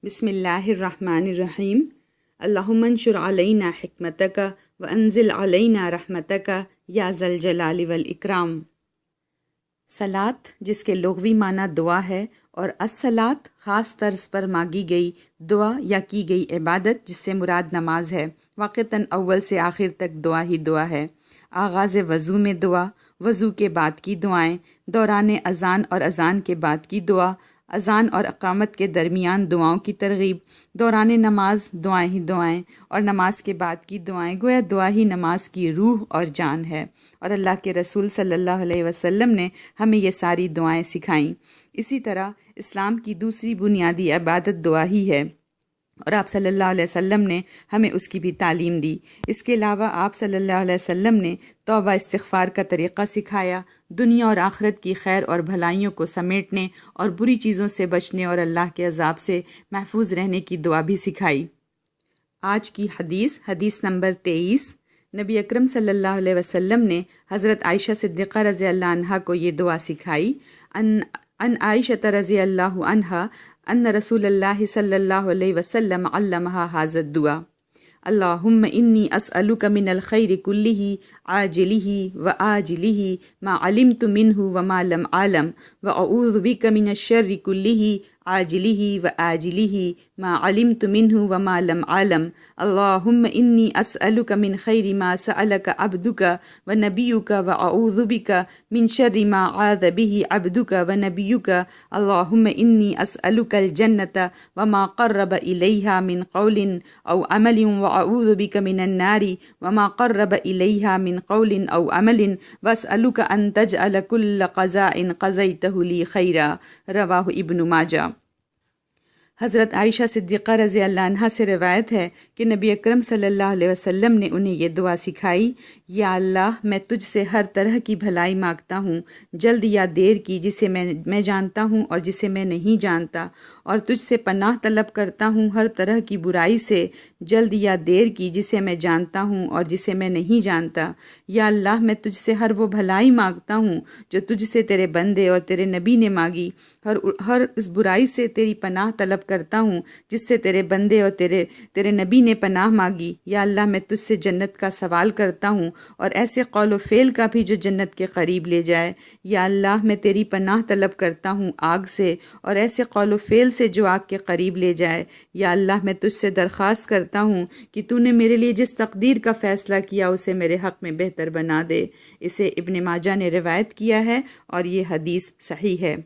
بسم اللہ الرحمن الرحیم۔ اللہم انشر علینا حکمتک وانزل علینا رحمتک یا ذا الجلال والاکرام۔ صلاۃ، جس کے لغوی معنی دعا ہے، اور الصلاۃ خاص طرز پر مانگی گئی دعا یا کی گئی عبادت، جس سے مراد نماز ہے۔ واقعتاً اول سے آخر تک دعا ہی دعا ہے۔ آغاز وضو میں دعا، وضو کے بعد کی دعائیں، دوران اذان اور اذان کے بعد کی دعا، اذان اور اقامت کے درمیان دعاؤں کی ترغیب، دوران نماز دعائیں ہی دعائیں، اور نماز کے بعد کی دعائیں، گویا دعا ہی نماز کی روح اور جان ہے۔ اور اللہ کے رسول صلی اللہ علیہ وسلم نے ہمیں یہ ساری دعائیں سکھائیں۔ اسی طرح اسلام کی دوسری بنیادی عبادت دعا ہی ہے، اور آپ صلی اللہ علیہ وسلم نے ہمیں اس کی بھی تعلیم دی۔ اس کے علاوہ آپ صلی اللہ علیہ وسلم نے توبہ استغفار کا طریقہ سکھایا، دنیا اور آخرت کی خیر اور بھلائیوں کو سمیٹنے اور بری چیزوں سے بچنے اور اللہ کے عذاب سے محفوظ رہنے کی دعا بھی سکھائی۔ آج کی حدیث نمبر 23۔ نبی اکرم صلی اللہ علیہ وسلم نے حضرت عائشہ صدیقہ رضی اللہ عنہا کو یہ دعا سکھائی۔ ان عائشہ رضی اللہ عنہا ان رسول اللہ صلی اللہ علیہ وسلم علمها هذا الدعاء: اللہم انی اسألک من الخیر کلہ عاجلہ وآجلہ ما علمت منہ وما لم اعلم واعوذ بک من الشر کلہ عاجلہ وآجلہ ما علمت منہ وما لم اعلم اللہم انی اسألک من خیر ما سألک عبدک ونبیک واعوذ بک من شر ما عاذ بہ عبدک ونبیک اللہم انی اسألک الجنۃ وما قرب الیہا من قول او عمل واعوذ بک من النار وما قرب الیہا من قول او عمل واسألک ان تجعل کل قضاء قضیتہ لی خیرا۔ رواہ ابن ماجہ۔ حضرت عائشہ صدیقہ رضی اللہ عنہا سے روایت ہے کہ نبی اکرم صلی اللہ علیہ وسلم نے انہیں یہ دعا سکھائی: یا اللہ، میں تجھ سے ہر طرح کی بھلائی مانگتا ہوں، جلد یا دیر کی، جسے میں جانتا ہوں اور جسے میں نہیں جانتا، اور تجھ سے پناہ طلب کرتا ہوں ہر طرح کی برائی سے، جلد یا دیر کی، جسے میں جانتا ہوں اور جسے میں نہیں جانتا۔ یا اللہ، میں تجھ سے ہر وہ بھلائی مانگتا ہوں جو تجھ سے تیرے بندے اور تیرے نبی نے مانگی، ہر اس برائی سے تیری پناہ طلب کرتا ہوں جس سے تیرے بندے اور تیرے نبی نے پناہ مانگی۔ یا اللہ، میں تجھ سے جنت کا سوال کرتا ہوں، اور ایسے قول و فعل کا بھی جو جنت کے قریب لے جائے۔ یا اللہ، میں تیری پناہ طلب کرتا ہوں آگ سے، اور ایسے قول و فعل سے جو آگ کے قریب لے جائے۔ یا اللہ، میں تجھ سے درخواست کرتا ہوں کہ تو نے میرے لیے جس تقدیر کا فیصلہ کیا اسے میرے حق میں بہتر بنا دے۔ اسے ابن ماجہ نے روایت کیا ہے، اور یہ حدیث صحیح ہے۔